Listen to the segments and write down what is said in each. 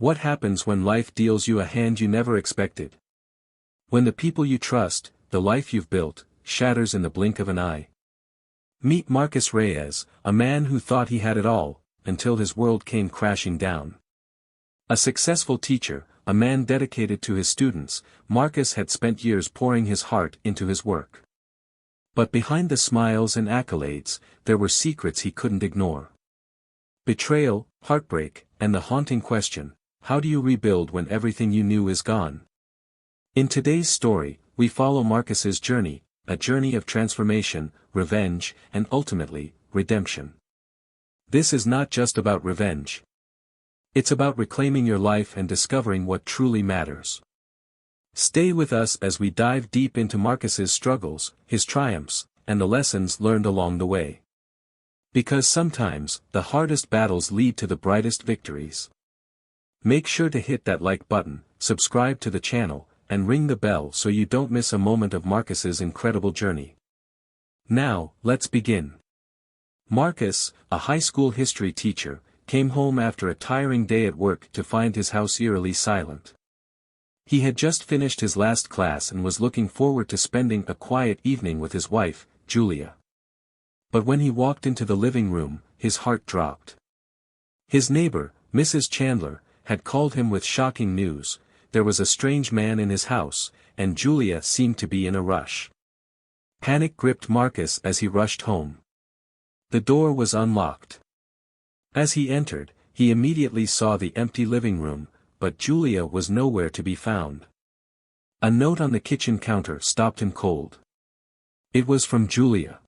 What happens when life deals you a hand you never expected? When the people you trust, the life you've built, shatters in the blink of an eye. Meet Marcus Reyes, a man who thought he had it all, until his world came crashing down. A successful teacher, a man dedicated to his students, Marcus had spent years pouring his heart into his work. But behind the smiles and accolades, there were secrets he couldn't ignore. Betrayal, heartbreak, and the haunting question, how do you rebuild when everything you knew is gone? In today's story, we follow Marcus's journey, a journey of transformation, revenge, and ultimately, redemption. This is not just about revenge. It's about reclaiming your life and discovering what truly matters. Stay with us as we dive deep into Marcus's struggles, his triumphs, and the lessons learned along the way. Because sometimes, the hardest battles lead to the brightest victories. Make sure to hit that like button, subscribe to the channel, and ring the bell so you don't miss a moment of Marcus's incredible journey. Now, let's begin. Marcus, a high school history teacher, came home after a tiring day at work to find his house eerily silent. He had just finished his last class and was looking forward to spending a quiet evening with his wife, Julia. But when he walked into the living room, his heart dropped. His neighbor, Mrs. Chandler, had called him with shocking news. There was a strange man in his house, and Julia seemed to be in a rush. Panic gripped Marcus as he rushed home. The door was unlocked. As he entered, he immediately saw the empty living room, but Julia was nowhere to be found. A note on the kitchen counter stopped him cold. It was from Julia.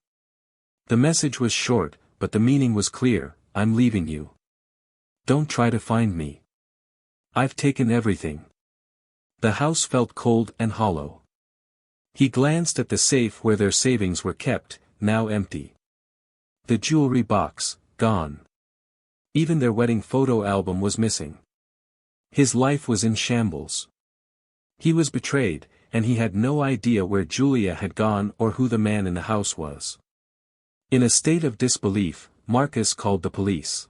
The message was short, but the meaning was clear: I'm leaving you. Don't try to find me. I've taken everything. The house felt cold and hollow. He glanced at the safe where their savings were kept, now empty. The jewelry box, gone. Even their wedding photo album was missing. His life was in shambles. He was betrayed, and he had no idea where Julia had gone or who the man in the house was. In a state of disbelief, Marcus called the police.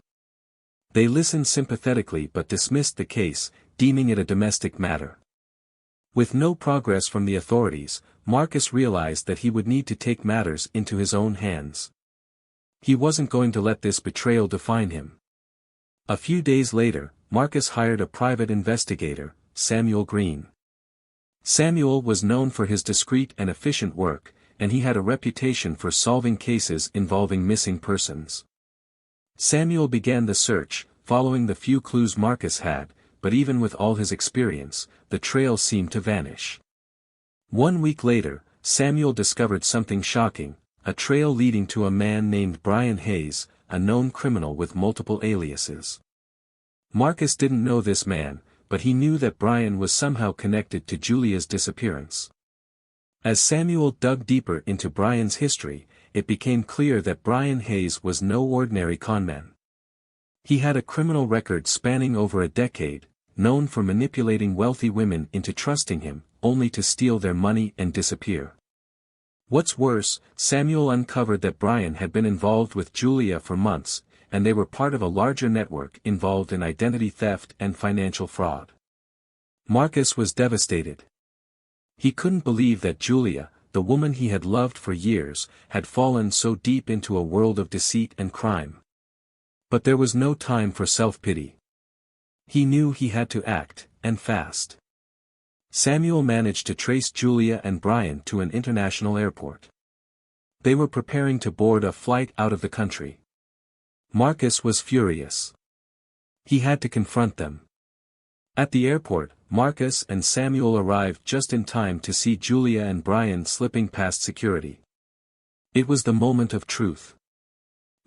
They listened sympathetically but dismissed the case, deeming it a domestic matter. With no progress from the authorities, Marcus realized that he would need to take matters into his own hands. He wasn't going to let this betrayal define him. A few days later, Marcus hired a private investigator, Samuel Green. Samuel was known for his discreet and efficient work, and he had a reputation for solving cases involving missing persons. Samuel began the search, following the few clues Marcus had, but even with all his experience, the trail seemed to vanish. 1 week later, Samuel discovered something shocking: a trail leading to a man named Brian Hayes, a known criminal with multiple aliases. Marcus didn't know this man, but he knew that Brian was somehow connected to Julia's disappearance. As Samuel dug deeper into Brian's history, it became clear that Brian Hayes was no ordinary conman. He had a criminal record spanning over a decade, known for manipulating wealthy women into trusting him, only to steal their money and disappear. What's worse, Samuel uncovered that Brian had been involved with Julia for months, and they were part of a larger network involved in identity theft and financial fraud. Marcus was devastated. He couldn't believe that Julia, the woman he had loved for years, had fallen so deep into a world of deceit and crime. But there was no time for self-pity. He knew he had to act, and fast. Samuel managed to trace Julia and Brian to an international airport. They were preparing to board a flight out of the country. Marcus was furious. He had to confront them. At the airport, Marcus and Samuel arrived just in time to see Julia and Brian slipping past security. It was the moment of truth.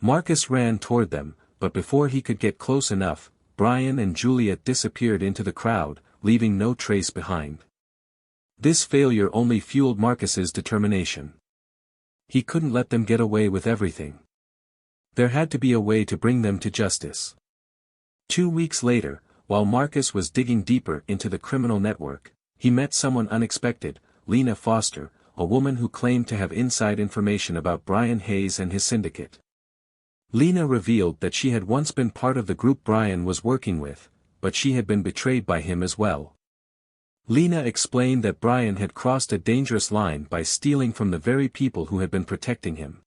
Marcus ran toward them, but before he could get close enough, Brian and Julia disappeared into the crowd, leaving no trace behind. This failure only fueled Marcus's determination. He couldn't let them get away with everything. There had to be a way to bring them to justice. 2 weeks later, while Marcus was digging deeper into the criminal network, he met someone unexpected: Lena Foster, a woman who claimed to have inside information about Brian Hayes and his syndicate. Lena revealed that she had once been part of the group Brian was working with, but she had been betrayed by him as well. Lena explained that Brian had crossed a dangerous line by stealing from the very people who had been protecting him.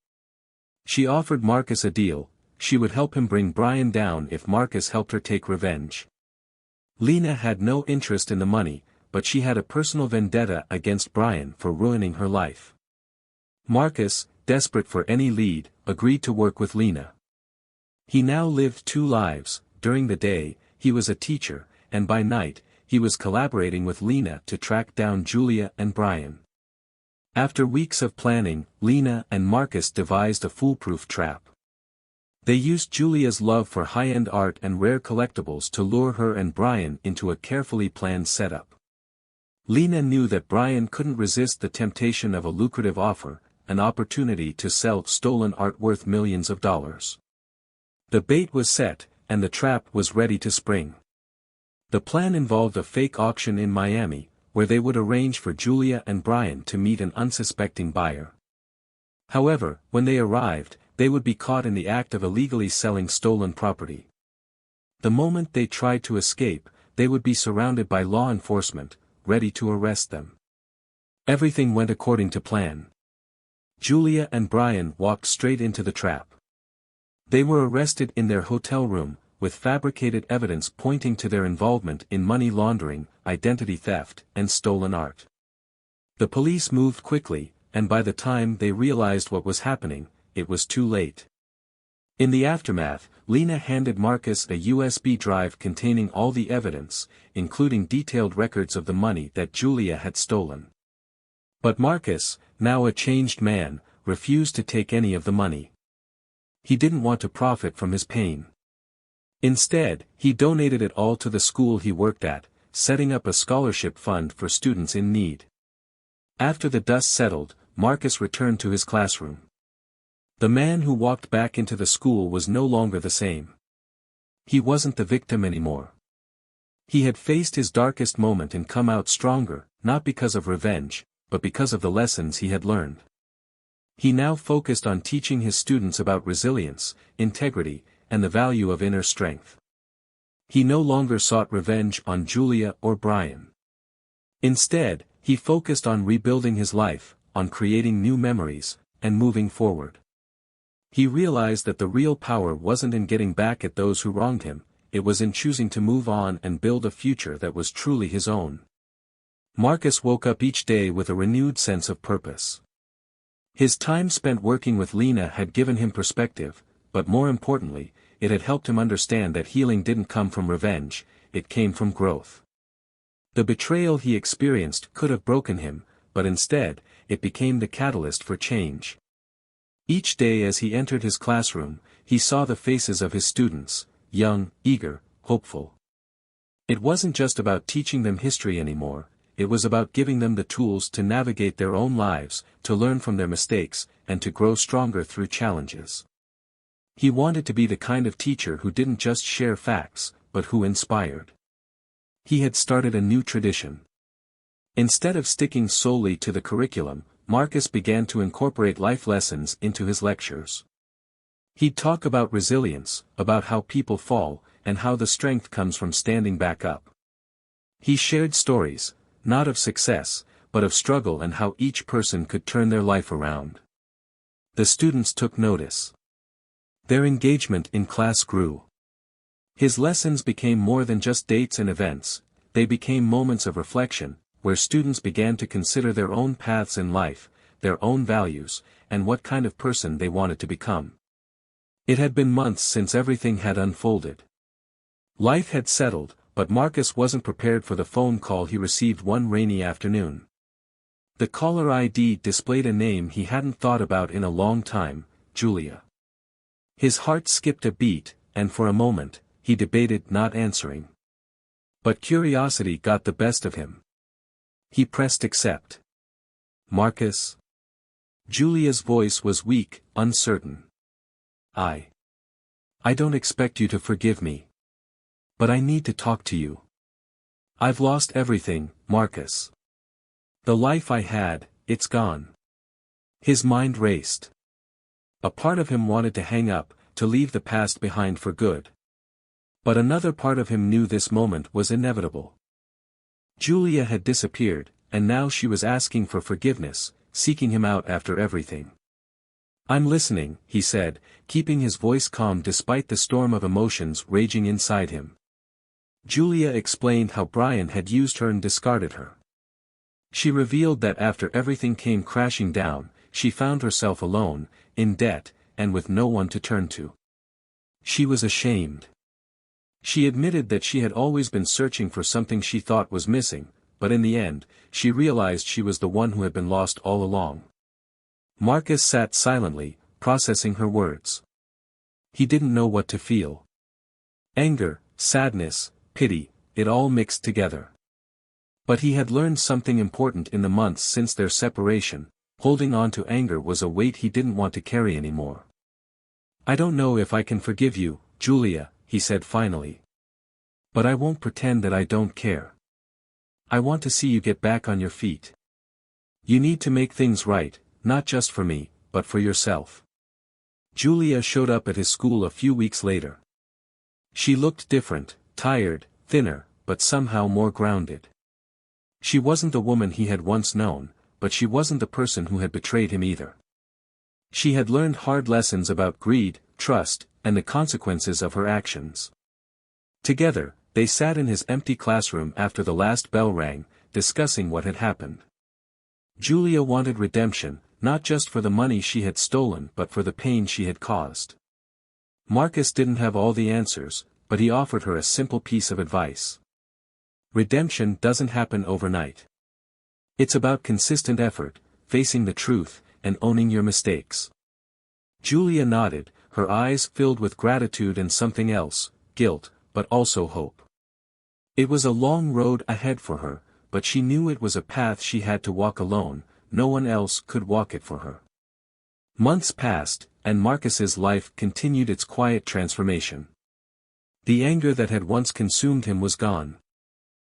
She offered Marcus a deal: she would help him bring Brian down if Marcus helped her take revenge. Lena had no interest in the money, but she had a personal vendetta against Brian for ruining her life. Marcus, desperate for any lead, agreed to work with Lena. He now lived two lives: during the day, he was a teacher, and by night, he was collaborating with Lena to track down Julia and Brian. After weeks of planning, Lena and Marcus devised a foolproof trap. They used Julia's love for high-end art and rare collectibles to lure her and Brian into a carefully planned setup. Lena knew that Brian couldn't resist the temptation of a lucrative offer, an opportunity to sell stolen art worth millions of dollars. The bait was set, and the trap was ready to spring. The plan involved a fake auction in Miami, where they would arrange for Julia and Brian to meet an unsuspecting buyer. However, when they arrived, they would be caught in the act of illegally selling stolen property. The moment they tried to escape, they would be surrounded by law enforcement, ready to arrest them. Everything went according to plan. Julia and Brian walked straight into the trap. They were arrested in their hotel room, with fabricated evidence pointing to their involvement in money laundering, identity theft, and stolen art. The police moved quickly, and by the time they realized what was happening, it was too late. In the aftermath, Lena handed Marcus a USB drive containing all the evidence, including detailed records of the money that Julia had stolen. But Marcus, now a changed man, refused to take any of the money. He didn't want to profit from his pain. Instead, he donated it all to the school he worked at, setting up a scholarship fund for students in need. After the dust settled, Marcus returned to his classroom. The man who walked back into the school was no longer the same. He wasn't the victim anymore. He had faced his darkest moment and come out stronger, not because of revenge, but because of the lessons he had learned. He now focused on teaching his students about resilience, integrity, and the value of inner strength. He no longer sought revenge on Julia or Brian. Instead, he focused on rebuilding his life, on creating new memories, and moving forward. He realized that the real power wasn't in getting back at those who wronged him, it was in choosing to move on and build a future that was truly his own. Marcus woke up each day with a renewed sense of purpose. His time spent working with Lena had given him perspective, but more importantly, it had helped him understand that healing didn't come from revenge, it came from growth. The betrayal he experienced could have broken him, but instead, it became the catalyst for change. Each day as he entered his classroom, he saw the faces of his students, young, eager, hopeful. It wasn't just about teaching them history anymore, it was about giving them the tools to navigate their own lives, to learn from their mistakes, and to grow stronger through challenges. He wanted to be the kind of teacher who didn't just share facts, but who inspired. He had started a new tradition. Instead of sticking solely to the curriculum, Marcus began to incorporate life lessons into his lectures. He'd talk about resilience, about how people fall, and how the strength comes from standing back up. He shared stories, not of success, but of struggle and how each person could turn their life around. The students took notice. Their engagement in class grew. His lessons became more than just dates and events, they became moments of reflection, where students began to consider their own paths in life, their own values, and what kind of person they wanted to become. It had been months since everything had unfolded. Life had settled, but Marcus wasn't prepared for the phone call he received one rainy afternoon. The caller ID displayed a name he hadn't thought about in a long time, Julia. His heart skipped a beat, and for a moment, he debated not answering. But curiosity got the best of him. He pressed accept. Marcus? Julia's voice was weak, uncertain. I don't expect you to forgive me. But I need to talk to you. I've lost everything, Marcus. The life I had, it's gone. His mind raced. A part of him wanted to hang up, to leave the past behind for good. But another part of him knew this moment was inevitable. Julia had disappeared, and now she was asking for forgiveness, seeking him out after everything. "I'm listening," he said, keeping his voice calm despite the storm of emotions raging inside him. Julia explained how Brian had used her and discarded her. She revealed that after everything came crashing down, she found herself alone, in debt, and with no one to turn to. She was ashamed. She admitted that she had always been searching for something she thought was missing, but in the end, she realized she was the one who had been lost all along. Marcus sat silently, processing her words. He didn't know what to feel. Anger, sadness, pity, it all mixed together. But he had learned something important in the months since their separation: holding on to anger was a weight he didn't want to carry anymore. "I don't know if I can forgive you, Julia," he said finally. "But I won't pretend that I don't care. I want to see you get back on your feet. You need to make things right, not just for me, but for yourself." Julia showed up at his school a few weeks later. She looked different, tired, thinner, but somehow more grounded. She wasn't the woman he had once known, but she wasn't the person who had betrayed him either. She had learned hard lessons about greed, trust, and the consequences of her actions. Together, they sat in his empty classroom after the last bell rang, discussing what had happened. Julia wanted redemption, not just for the money she had stolen but for the pain she had caused. Marcus didn't have all the answers, but he offered her a simple piece of advice. Redemption doesn't happen overnight. It's about consistent effort, facing the truth, and owning your mistakes. Julia nodded, her eyes filled with gratitude and something else, guilt, but also hope. It was a long road ahead for her, but she knew it was a path she had to walk alone. No one else could walk it for her. Months passed, and Marcus's life continued its quiet transformation. The anger that had once consumed him was gone.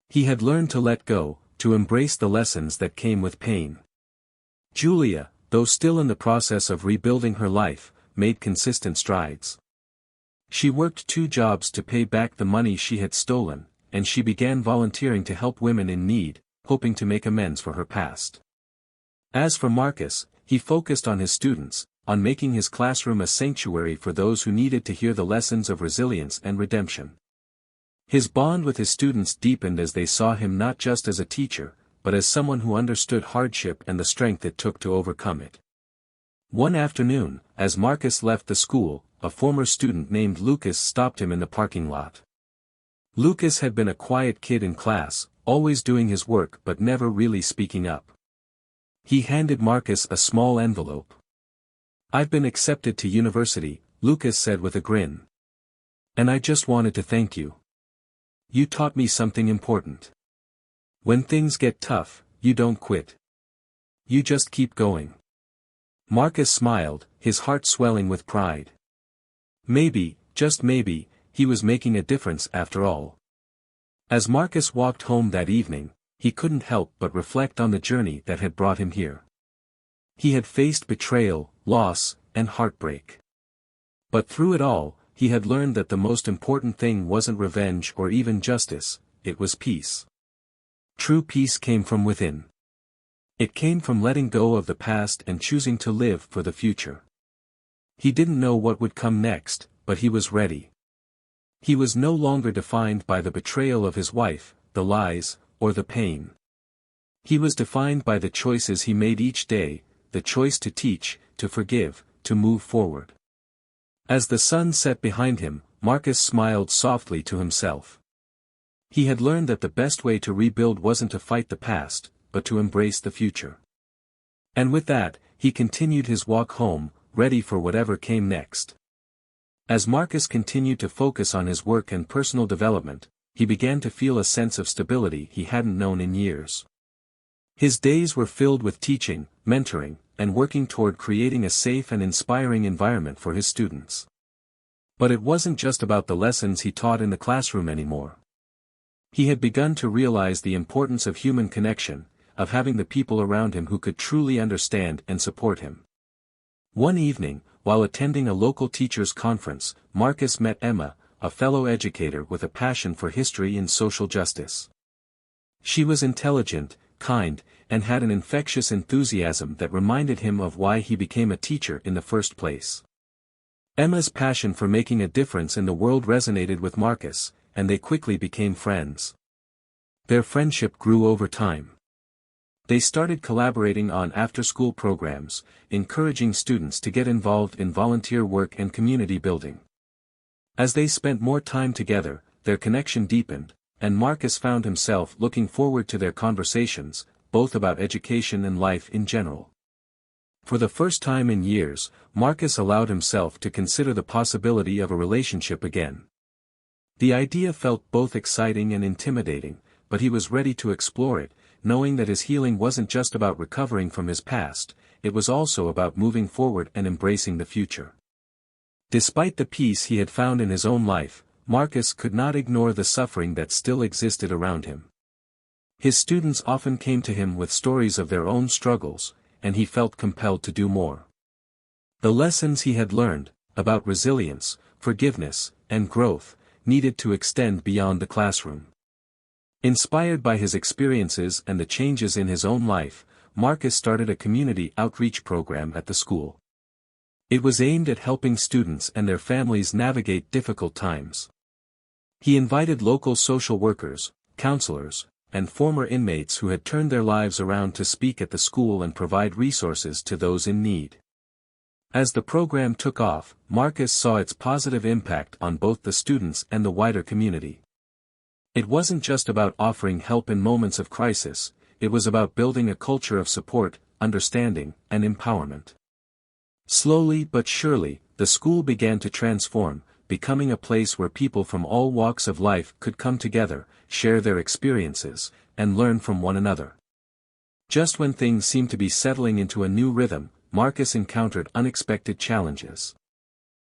He had learned to let go, to embrace the lessons that came with pain. Julia, though still in the process of rebuilding her life, made consistent strides. She worked 2 jobs to pay back the money she had stolen, and she began volunteering to help women in need, hoping to make amends for her past. As for Marcus, he focused on his students, on making his classroom a sanctuary for those who needed to hear the lessons of resilience and redemption. His bond with his students deepened as they saw him not just as a teacher, but as someone who understood hardship and the strength it took to overcome it. One afternoon, as Marcus left the school, a former student named Lucas stopped him in the parking lot. Lucas had been a quiet kid in class, always doing his work but never really speaking up. He handed Marcus a small envelope. "I've been accepted to university," Lucas said with a grin. "And I just wanted to thank you. You taught me something important. When things get tough, you don't quit. You just keep going." Marcus smiled, his heart swelling with pride. Maybe, just maybe, he was making a difference after all. As Marcus walked home that evening, he couldn't help but reflect on the journey that had brought him here. He had faced betrayal, loss, and heartbreak. But through it all, he had learned that the most important thing wasn't revenge or even justice, it was peace. True peace came from within. It came from letting go of the past and choosing to live for the future. He didn't know what would come next, but he was ready. He was no longer defined by the betrayal of his wife, the lies, or the pain. He was defined by the choices he made each day, the choice to teach, to forgive, to move forward. As the sun set behind him, Marcus smiled softly to himself. He had learned that the best way to rebuild wasn't to fight the past, but to embrace the future. And with that, he continued his walk home, ready for whatever came next. As Marcus continued to focus on his work and personal development, he began to feel a sense of stability he hadn't known in years. His days were filled with teaching, mentoring, and working toward creating a safe and inspiring environment for his students. But it wasn't just about the lessons he taught in the classroom anymore. He had begun to realize the importance of human connection, of having the people around him who could truly understand and support him. One evening, while attending a local teachers' conference, Marcus met Emma, a fellow educator with a passion for history and social justice. She was intelligent, kind, and had an infectious enthusiasm that reminded him of why he became a teacher in the first place. Emma's passion for making a difference in the world resonated with Marcus, and they quickly became friends. Their friendship grew over time. They started collaborating on after-school programs, encouraging students to get involved in volunteer work and community building. As they spent more time together, their connection deepened, and Marcus found himself looking forward to their conversations, both about education and life in general. For the first time in years, Marcus allowed himself to consider the possibility of a relationship again. The idea felt both exciting and intimidating, but he was ready to explore it, knowing that his healing wasn't just about recovering from his past, it was also about moving forward and embracing the future. Despite the peace he had found in his own life, Marcus could not ignore the suffering that still existed around him. His students often came to him with stories of their own struggles, and he felt compelled to do more. The lessons he had learned, about resilience, forgiveness, and growth, needed to extend beyond the classroom. Inspired by his experiences and the changes in his own life, Marcus started a community outreach program at the school. It was aimed at helping students and their families navigate difficult times. He invited local social workers, counselors, and former inmates who had turned their lives around to speak at the school and provide resources to those in need. As the program took off, Marcus saw its positive impact on both the students and the wider community. It wasn't just about offering help in moments of crisis, it was about building a culture of support, understanding, and empowerment. Slowly but surely, the school began to transform, becoming a place where people from all walks of life could come together, share their experiences, and learn from one another. Just when things seemed to be settling into a new rhythm, Marcus encountered unexpected challenges.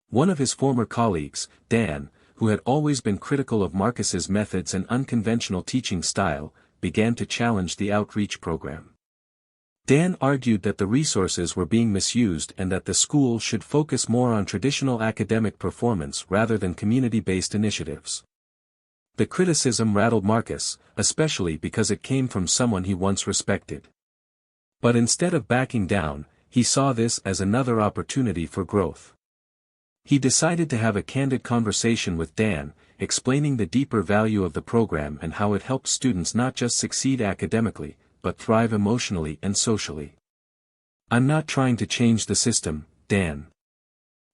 One of his former colleagues, Dan, who had always been critical of Marcus's methods and unconventional teaching style, began to challenge the outreach program. Dan argued that the resources were being misused and that the school should focus more on traditional academic performance rather than community-based initiatives. The criticism rattled Marcus, especially because it came from someone he once respected. But instead of backing down, he saw this as another opportunity for growth. He decided to have a candid conversation with Dan, explaining the deeper value of the program and how it helps students not just succeed academically, but thrive emotionally and socially. "I'm not trying to change the system, Dan.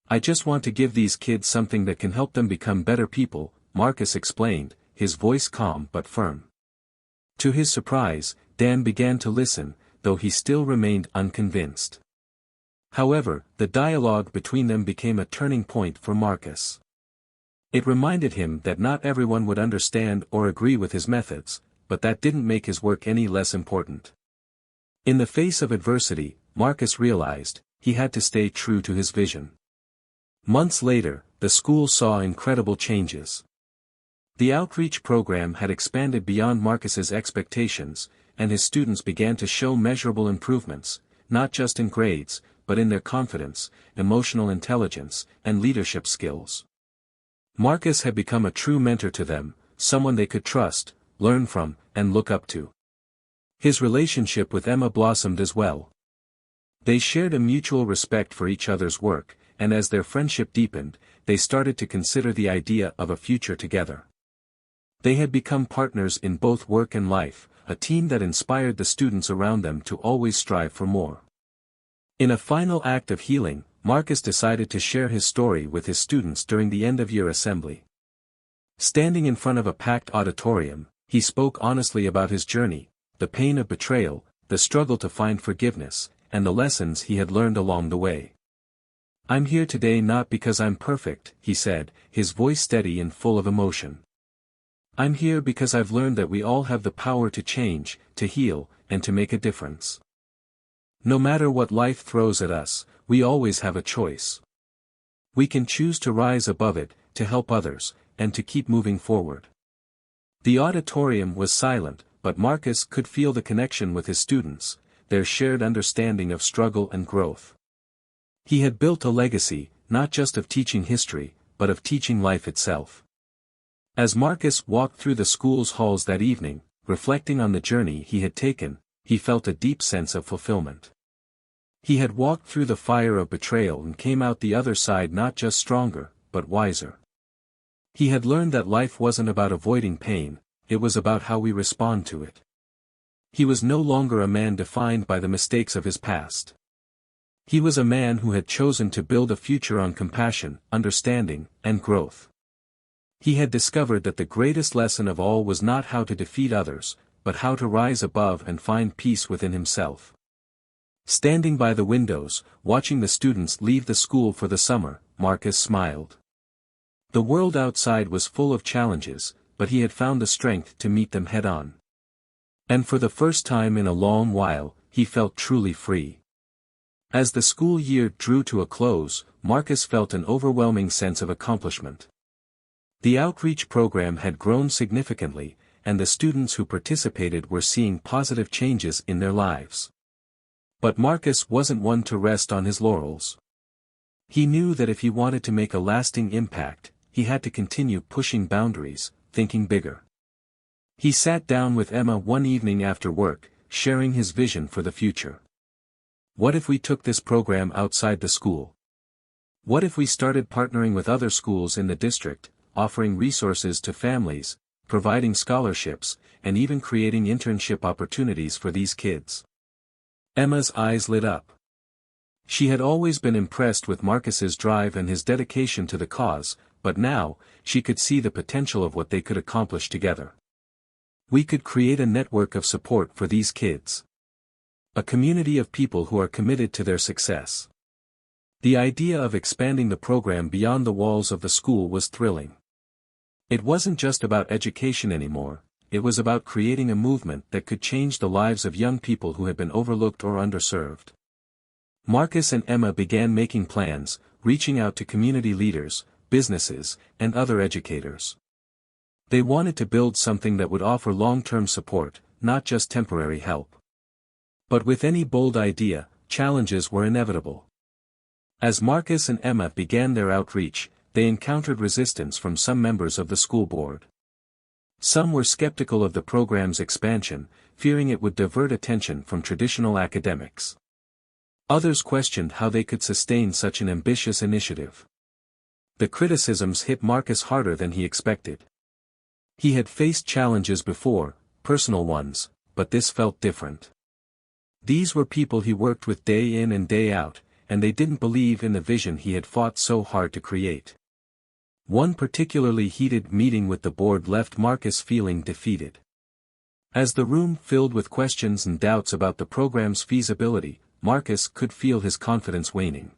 I just want to give these kids something that can help them become better people," Marcus explained, his voice calm but firm. To his surprise, Dan began to listen, though he still remained unconvinced. However, the dialogue between them became a turning point for Marcus. It reminded him that not everyone would understand or agree with his methods, but that didn't make his work any less important. In the face of adversity, Marcus realized, he had to stay true to his vision. Months later, the school saw incredible changes. The outreach program had expanded beyond Marcus's expectations, and his students began to show measurable improvements, not just in grades, but in their confidence, emotional intelligence, and leadership skills. Marcus had become a true mentor to them, someone they could trust, learn from, and look up to. His relationship with Emma blossomed as well. They shared a mutual respect for each other's work, and as their friendship deepened, they started to consider the idea of a future together. They had become partners in both work and life, a team that inspired the students around them to always strive for more. In a final act of healing, Marcus decided to share his story with his students during the end-of-year assembly. Standing in front of a packed auditorium, he spoke honestly about his journey, the pain of betrayal, the struggle to find forgiveness, and the lessons he had learned along the way. "I'm here today not because I'm perfect," he said, his voice steady and full of emotion. "I'm here because I've learned that we all have the power to change, to heal, and to make a difference. No matter what life throws at us, we always have a choice. We can choose to rise above it, to help others, and to keep moving forward." The auditorium was silent, but Marcus could feel the connection with his students, their shared understanding of struggle and growth. He had built a legacy, not just of teaching history, but of teaching life itself. As Marcus walked through the school's halls that evening, reflecting on the journey he had taken, he felt a deep sense of fulfillment. He had walked through the fire of betrayal and came out the other side not just stronger, but wiser. He had learned that life wasn't about avoiding pain, it was about how we respond to it. He was no longer a man defined by the mistakes of his past. He was a man who had chosen to build a future on compassion, understanding, and growth. He had discovered that the greatest lesson of all was not how to defeat others, but how to rise above and find peace within himself. Standing by the windows, watching the students leave the school for the summer, Marcus smiled. The world outside was full of challenges, but he had found the strength to meet them head-on. And for the first time in a long while, he felt truly free. As the school year drew to a close, Marcus felt an overwhelming sense of accomplishment. The outreach program had grown significantly, and the students who participated were seeing positive changes in their lives. But Marcus wasn't one to rest on his laurels. He knew that if he wanted to make a lasting impact, he had to continue pushing boundaries, thinking bigger. He sat down with Emma one evening after work, sharing his vision for the future. What if we took this program outside the school? What if we started partnering with other schools in the district, offering resources to families, providing scholarships, and even creating internship opportunities for these kids? Emma's eyes lit up. She had always been impressed with Marcus's drive and his dedication to the cause, but now, she could see the potential of what they could accomplish together. We could create a network of support for these kids. A community of people who are committed to their success. The idea of expanding the program beyond the walls of the school was thrilling. It wasn't just about education anymore, it was about creating a movement that could change the lives of young people who had been overlooked or underserved. Marcus and Emma began making plans, reaching out to community leaders, businesses, and other educators. They wanted to build something that would offer long-term support, not just temporary help. But with any bold idea, challenges were inevitable. As Marcus and Emma began their outreach, they encountered resistance from some members of the school board. Some were skeptical of the program's expansion, fearing it would divert attention from traditional academics. Others questioned how they could sustain such an ambitious initiative. The criticisms hit Marcus harder than he expected. He had faced challenges before, personal ones, but this felt different. These were people he worked with day in and day out, and they didn't believe in the vision he had fought so hard to create. One particularly heated meeting with the board left Marcus feeling defeated. As the room filled with questions and doubts about the program's feasibility, Marcus could feel his confidence waning.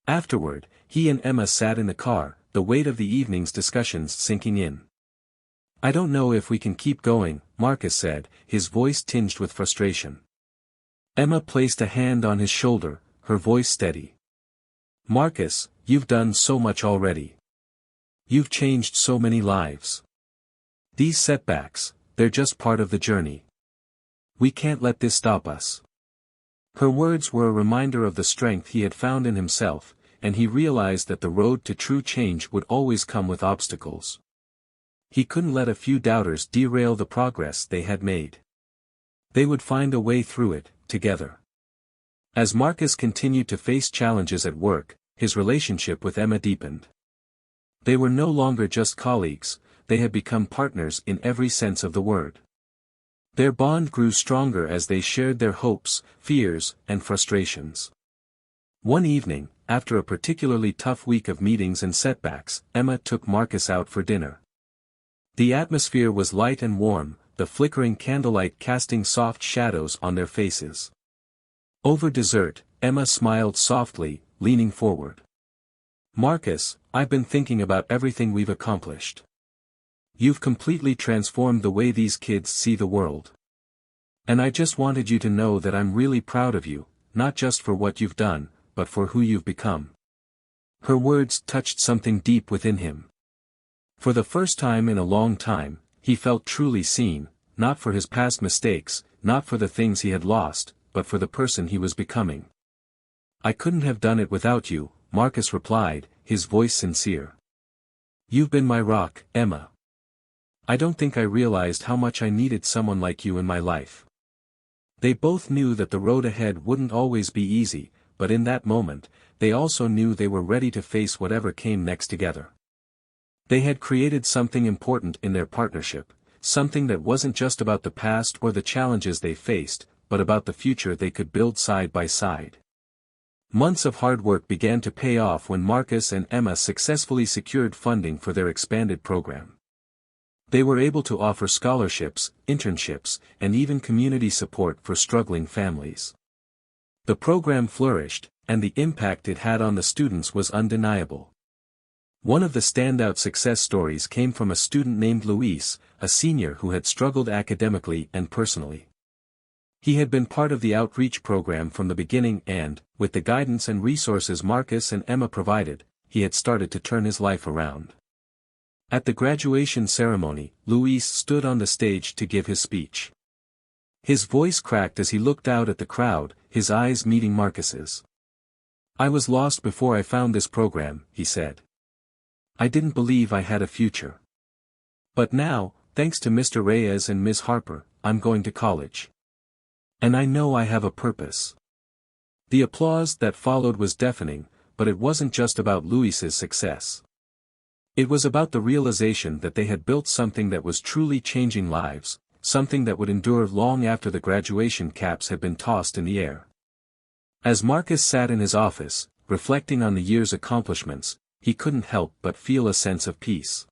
Afterward, he and Emma sat in the car, the weight of the evening's discussions sinking in. "I don't know if we can keep going," Marcus said, his voice tinged with frustration. Emma placed a hand on his shoulder, her voice steady. "Marcus, you've done so much already. You've changed so many lives. These setbacks, they're just part of the journey. We can't let this stop us." Her words were a reminder of the strength he had found in himself, and he realized that the road to true change would always come with obstacles. He couldn't let a few doubters derail the progress they had made. They would find a way through it, together. As Marcus continued to face challenges at work, his relationship with Emma deepened. They were no longer just colleagues, they had become partners in every sense of the word. Their bond grew stronger as they shared their hopes, fears, and frustrations. One evening, after a particularly tough week of meetings and setbacks, Emma took Marcus out for dinner. The atmosphere was light and warm, the flickering candlelight casting soft shadows on their faces. Over dessert, Emma smiled softly, leaning forward. "Marcus, I've been thinking about everything we've accomplished. You've completely transformed the way these kids see the world. And I just wanted you to know that I'm really proud of you, not just for what you've done, but for who you've become." Her words touched something deep within him. For the first time in a long time, he felt truly seen, not for his past mistakes, not for the things he had lost, but for the person he was becoming. "I couldn't have done it without you," Marcus replied, his voice sincere. You've been my rock, Emma. I don't think I realized how much I needed someone like you in my life. They both knew that the road ahead wouldn't always be easy, but in that moment, they also knew they were ready to face whatever came next together. They had created something important in their partnership, something that wasn't just about the past or the challenges they faced, but about the future they could build side by side. Months of hard work began to pay off when Marcus and Emma successfully secured funding for their expanded program. They were able to offer scholarships, internships, and even community support for struggling families. The program flourished, and the impact it had on the students was undeniable. One of the standout success stories came from a student named Luis, a senior who had struggled academically and personally. He had been part of the outreach program from the beginning and, with the guidance and resources Marcus and Emma provided, he had started to turn his life around. At the graduation ceremony, Luis stood on the stage to give his speech. His voice cracked as he looked out at the crowd, his eyes meeting Marcus's. "I was lost before I found this program," he said. "I didn't believe I had a future. But now, thanks to Mr. Reyes and Ms. Harper, I'm going to college. And I know I have a purpose." The applause that followed was deafening, but it wasn't just about Luis's success. It was about the realization that they had built something that was truly changing lives, something that would endure long after the graduation caps had been tossed in the air. As Marcus sat in his office, reflecting on the year's accomplishments, he couldn't help but feel a sense of peace.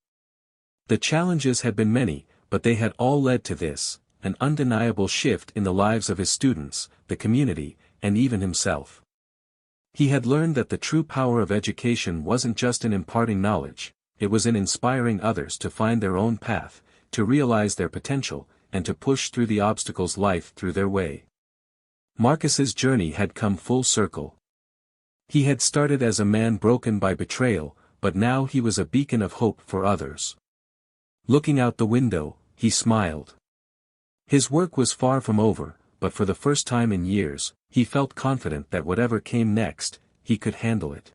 The challenges had been many, but they had all led to this, an undeniable shift in the lives of his students, the community, and even himself. He had learned that the true power of education wasn't just in imparting knowledge, it was in inspiring others to find their own path, to realize their potential, and to push through the obstacles life threw their way. Marcus's journey had come full circle. He had started as a man broken by betrayal, but now he was a beacon of hope for others. Looking out the window, he smiled. His work was far from over, but for the first time in years, he felt confident that whatever came next, he could handle it.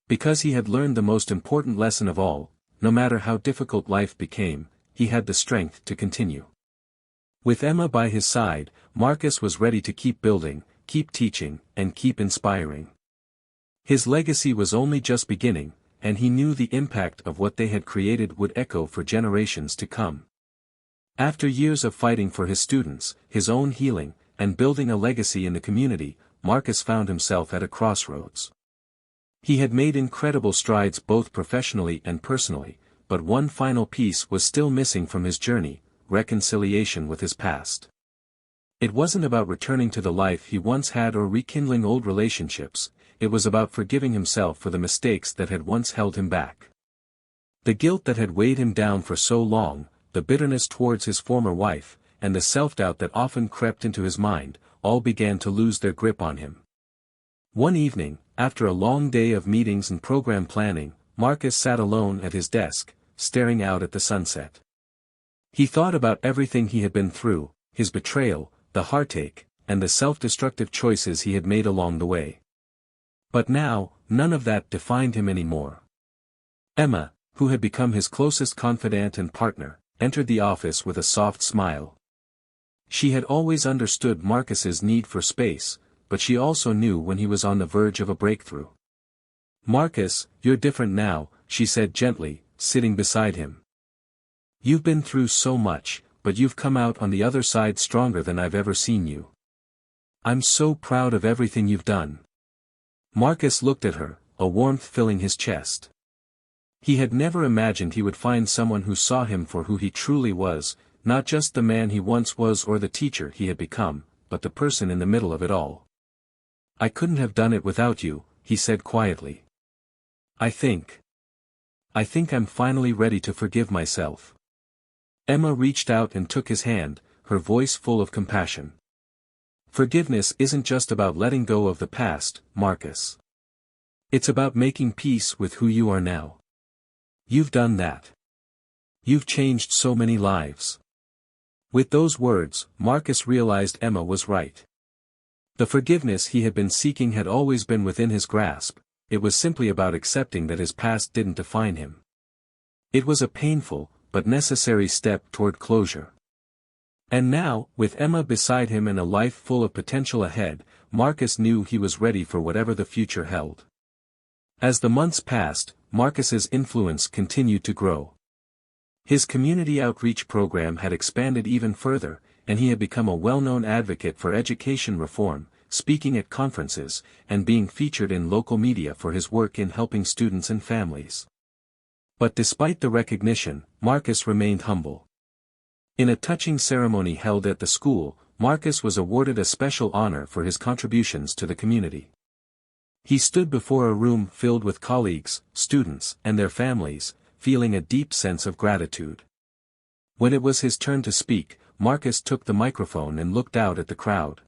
Because he had learned the most important lesson of all, no matter how difficult life became, he had the strength to continue. With Emma by his side, Marcus was ready to keep building, keep teaching, and keep inspiring. His legacy was only just beginning, and he knew the impact of what they had created would echo for generations to come. After years of fighting for his students, his own healing, and building a legacy in the community, Marcus found himself at a crossroads. He had made incredible strides both professionally and personally, but one final piece was still missing from his journey: reconciliation with his past. It wasn't about returning to the life he once had or rekindling old relationships, it was about forgiving himself for the mistakes that had once held him back. The guilt that had weighed him down for so long, the bitterness towards his former wife, and the self-doubt that often crept into his mind, all began to lose their grip on him. One evening, after a long day of meetings and program planning, Marcus sat alone at his desk, staring out at the sunset. He thought about everything he had been through, his betrayal, the heartache, and the self-destructive choices he had made along the way. But now, none of that defined him anymore. Emma, who had become his closest confidant and partner, entered the office with a soft smile. She had always understood Marcus's need for space, but she also knew when he was on the verge of a breakthrough. "Marcus, you're different now," she said gently, sitting beside him. "You've been through so much, but you've come out on the other side stronger than I've ever seen you. I'm so proud of everything you've done." Marcus looked at her, a warmth filling his chest. He had never imagined he would find someone who saw him for who he truly was, not just the man he once was or the teacher he had become, but the person in the middle of it all. "I couldn't have done it without you," he said quietly. I think I'm finally ready to forgive myself." Emma reached out and took his hand, her voice full of compassion. "Forgiveness isn't just about letting go of the past, Marcus. It's about making peace with who you are now. You've done that. You've changed so many lives." With those words, Marcus realized Emma was right. The forgiveness he had been seeking had always been within his grasp, it was simply about accepting that his past didn't define him. It was a painful, but necessary step toward closure. And now, with Emma beside him and a life full of potential ahead, Marcus knew he was ready for whatever the future held. As the months passed, Marcus's influence continued to grow. His community outreach program had expanded even further, and he had become a well-known advocate for education reform, speaking at conferences, and being featured in local media for his work in helping students and families. But despite the recognition, Marcus remained humble. In a touching ceremony held at the school, Marcus was awarded a special honor for his contributions to the community. He stood before a room filled with colleagues, students, and their families, feeling a deep sense of gratitude. When it was his turn to speak, Marcus took the microphone and looked out at the crowd.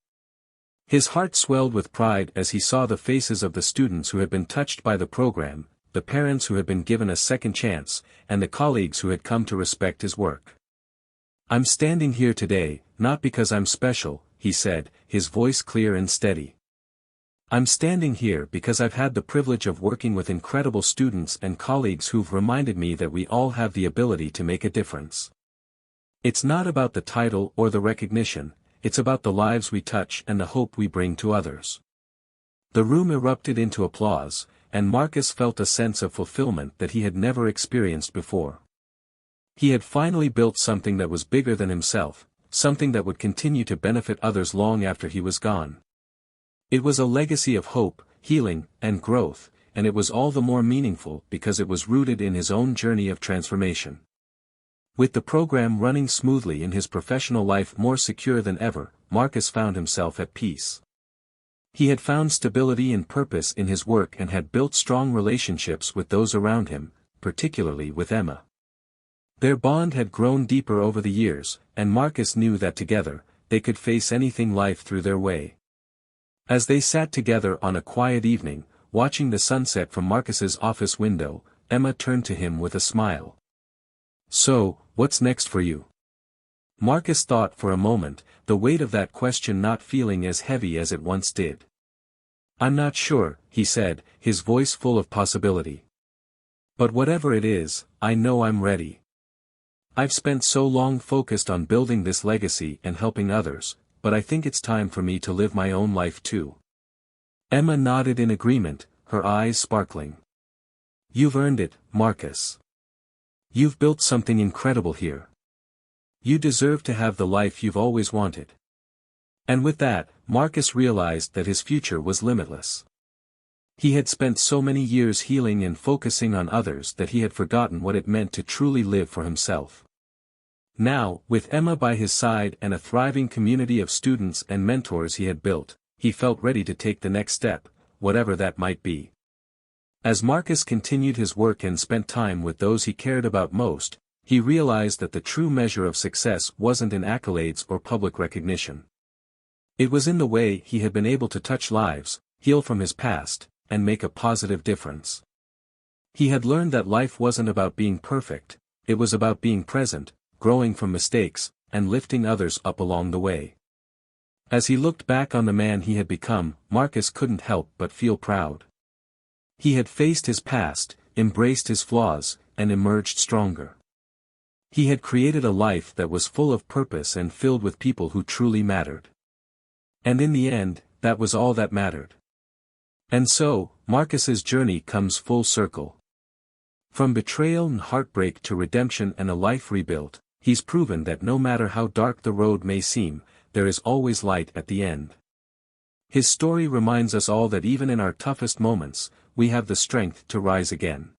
His heart swelled with pride as he saw the faces of the students who had been touched by the program, the parents who had been given a second chance, and the colleagues who had come to respect his work. "I'm standing here today, not because I'm special," he said, his voice clear and steady. "I'm standing here because I've had the privilege of working with incredible students and colleagues who've reminded me that we all have the ability to make a difference. It's not about the title or the recognition, it's about the lives we touch and the hope we bring to others." The room erupted into applause, and Marcus felt a sense of fulfillment that he had never experienced before. He had finally built something that was bigger than himself, something that would continue to benefit others long after he was gone. It was a legacy of hope, healing, and growth, and it was all the more meaningful because it was rooted in his own journey of transformation. With the program running smoothly and his professional life more secure than ever, Marcus found himself at peace. He had found stability and purpose in his work and had built strong relationships with those around him, particularly with Emma. Their bond had grown deeper over the years, and Marcus knew that together, they could face anything life threw their way. As they sat together on a quiet evening, watching the sunset from Marcus's office window, Emma turned to him with a smile. "So, what's next for you?" Marcus thought for a moment, the weight of that question not feeling as heavy as it once did. "I'm not sure," he said, his voice full of possibility. "But whatever it is, I know I'm ready. I've spent so long focused on building this legacy and helping others, but I think it's time for me to live my own life too." Emma nodded in agreement, her eyes sparkling. "You've earned it, Marcus. You've built something incredible here. You deserve to have the life you've always wanted." And with that, Marcus realized that his future was limitless. He had spent so many years healing and focusing on others that he had forgotten what it meant to truly live for himself. Now, with Emma by his side and a thriving community of students and mentors he had built, he felt ready to take the next step, whatever that might be. As Marcus continued his work and spent time with those he cared about most, he realized that the true measure of success wasn't in accolades or public recognition. It was in the way he had been able to touch lives, heal from his past, and make a positive difference. He had learned that life wasn't about being perfect, it was about being present, growing from mistakes, and lifting others up along the way. As he looked back on the man he had become, Marcus couldn't help but feel proud. He had faced his past, embraced his flaws, and emerged stronger. He had created a life that was full of purpose and filled with people who truly mattered. And in the end, that was all that mattered. And so, Marcus's journey comes full circle. From betrayal and heartbreak to redemption and a life rebuilt, he's proven that no matter how dark the road may seem, there is always light at the end. His story reminds us all that even in our toughest moments, we have the strength to rise again.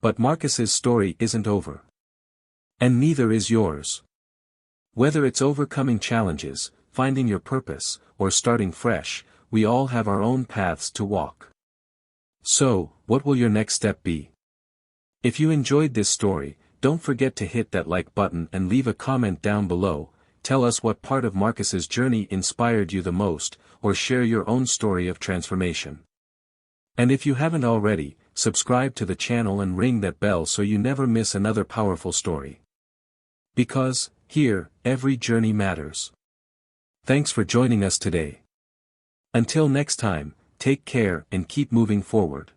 But Marcus's story isn't over. And neither is yours. Whether it's overcoming challenges, finding your purpose, or starting fresh, we all have our own paths to walk. So, what will your next step be? If you enjoyed this story, don't forget to hit that like button and leave a comment down below. Tell us what part of Marcus's journey inspired you the most, or share your own story of transformation. And if you haven't already, subscribe to the channel and ring that bell so you never miss another powerful story. Because, here, every journey matters. Thanks for joining us today. Until next time, take care and keep moving forward.